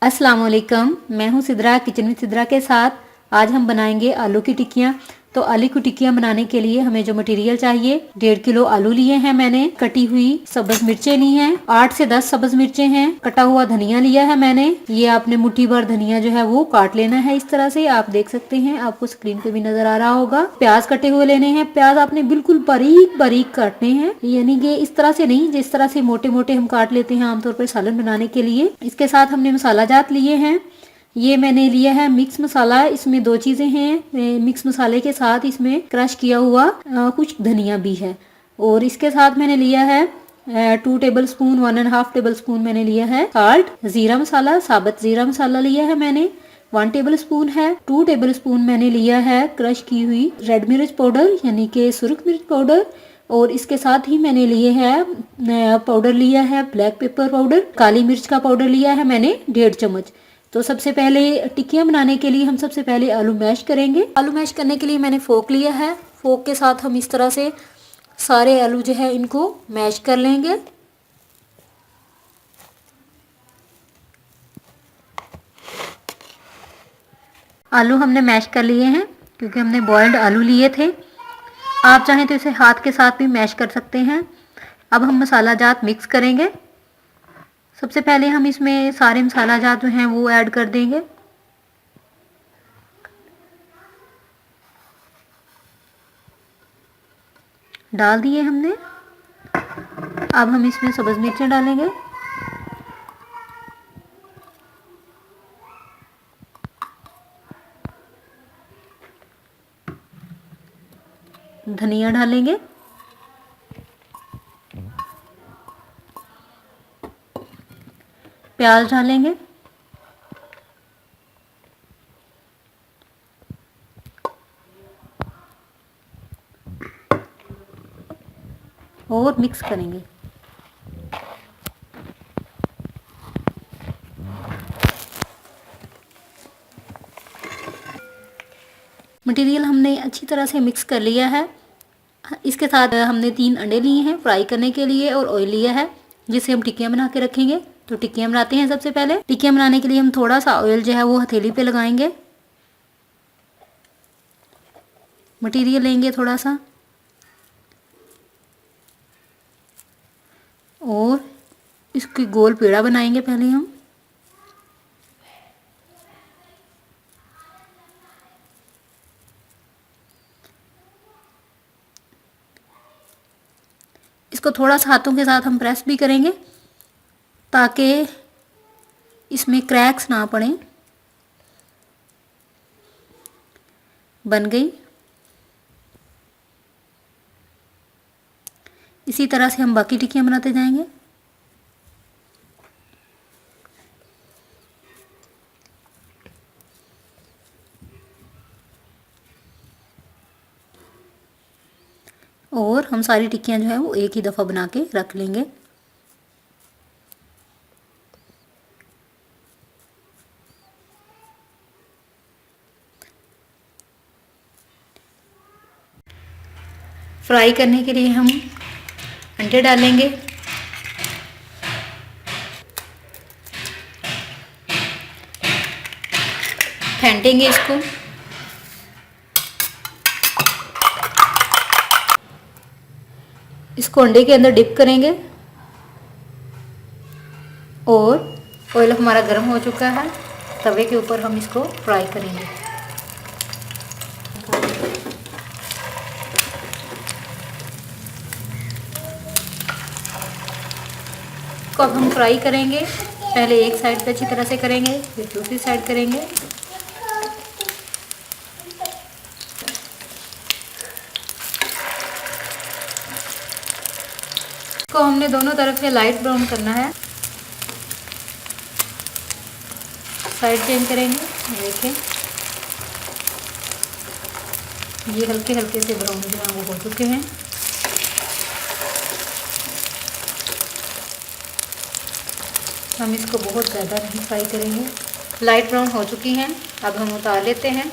अस्सलाम वालेकुम, मैं हूं सिद्रा किचन विद सिद्रा के साथ। आज हम बनाएंगे आलू की टिक्कियाँ। तो आलू की टिक्कियाँ बनाने के लिए हमें जो मटेरियल चाहिए, 1.5 किलो आलू लिए हैं मैंने, कटी हुई सब्ज मिर्चें ली हैं, 8 से 10 सब्ज मिर्चें हैं, कटा हुआ धनिया लिया है मैंने। ये आपने मुट्ठी भर धनिया जो है वो काट लेना है इस तरह से, आप देख सकते हैं, आपको स्क्रीन पे भी नजर आ रहा होगा। प्याज कटे हुए लेने हैं, प्याज आपने बिल्कुल बारीक बारीक काटने हैं, यानी कि इस तरह से नहीं जिस तरह से मोटे मोटे हम काट लेते हैं आमतौर पर सालन बनाने के लिए। इसके साथ हमने मसाला जात लिए हैं। ये मैंने लिया है मिक्स मसाला, इसमें 2 चीज़ें हैं। मिक्स मसाले के साथ इसमें क्रश किया हुआ कुछ धनिया भी है। और इसके साथ मैंने लिया है 2 टेबल स्पून 1.5 टेबल स्पून मैंने लिया है साल्ट। जीरा मसाला, साबुत जीरा मसाला लिया है मैंने 1 टेबल स्पून है। 2 टेबल स्पून मैंने लिया है क्रश की हुई रेड मिर्च पाउडर यानी कि सुरख मिर्च पाउडर। और इसके साथ ही मैंने लिए है पाउडर लिया है ब्लैक पेपर पाउडर, काली मिर्च का पाउडर लिया है मैंने 1.5 चम्मच। तो सबसे पहले टिक्कियाँ बनाने के लिए हम सबसे पहले आलू मैश करेंगे। आलू मैश करने के लिए मैंने फोक लिया है। फोक के साथ हम इस तरह से सारे आलू जो है इनको मैश कर लेंगे। आलू हमने मैश कर लिए हैं क्योंकि हमने बॉइल्ड आलू लिए थे। आप चाहें तो इसे हाथ के साथ भी मैश कर सकते हैं। अब हम मसाला जात मिक्स करेंगे। सबसे पहले हम इसमें सारे मसाला जात जो हैं वो ऐड कर देंगे। डाल दिए हमने। अब हम इसमें सब्ज मिर्चें डालेंगे। धनिया डालेंगे। प्याज डालेंगे। और मिक्स करेंगे। मटेरियल हमने अच्छी तरह से मिक्स कर लिया है। इसके साथ हमने 3 अंडे लिए हैं फ्राई करने के लिए और ऑयल लिया है जिसे हम टिक्कियाँ बना के रखेंगे। तो टिक्कियाँ बनाते हैं। सबसे पहले टिक्कियाँ बनाने के लिए हम थोड़ा सा ऑयल जो है वो हथेली पे लगाएंगे। मटेरियल लेंगे थोड़ा सा और इसकी गोल पेड़ा बनाएंगे पहले हम। इसको थोड़ा सा हाथों के साथ हम प्रेस भी करेंगे ताकि इसमें क्रैक्स ना पड़े। बन गई। इसी तरह से हम बाकी टिक्कियाँ बनाते जाएंगे। और हम सारी टिक्कियाँ जो है वो एक ही दफ़ा बना के रख लेंगे। फ्राई करने के लिए हम अंडे डालेंगे। फेंटेंगे इसको। इसको अंडे के अंदर डिप करेंगे और ऑयल हमारा गर्म हो चुका है। तवे के ऊपर हम इसको फ्राई करेंगे। इसको अब हम फ्राई करेंगे। पहले एक साइड पे अच्छी तरह से करेंगे, फिर दूसरी साइड करेंगे। इसको हमने दोनों तरफ से लाइट ब्राउन करना है। साइड चेंज करेंगे। देखें ये हल्के हल्के से ब्राउन जो है वो हो चुके हैं। हम इसको बहुत ज़्यादा नहीं फ्राई करेंगे। लाइट ब्राउन हो चुकी हैं। अब हम उतार लेते हैं।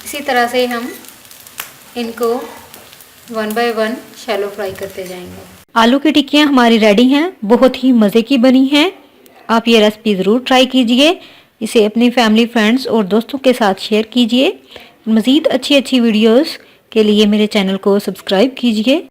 इसी तरह से हम इनको 1 बाय 1 शैलो फ्राई करते जाएंगे। आलू की टिक्कियाँ हमारी रेडी हैं, बहुत ही मज़े की बनी हैं। आप ये रेसिपी ज़रूर ट्राई कीजिए, इसे अपनी फैमिली, फ्रेंड्स और दोस्तों के साथ शेयर कीजिए। मज़ीद अच्छी अच्छी वीडियोस के लिए मेरे चैनल को सब्सक्राइब कीजिए।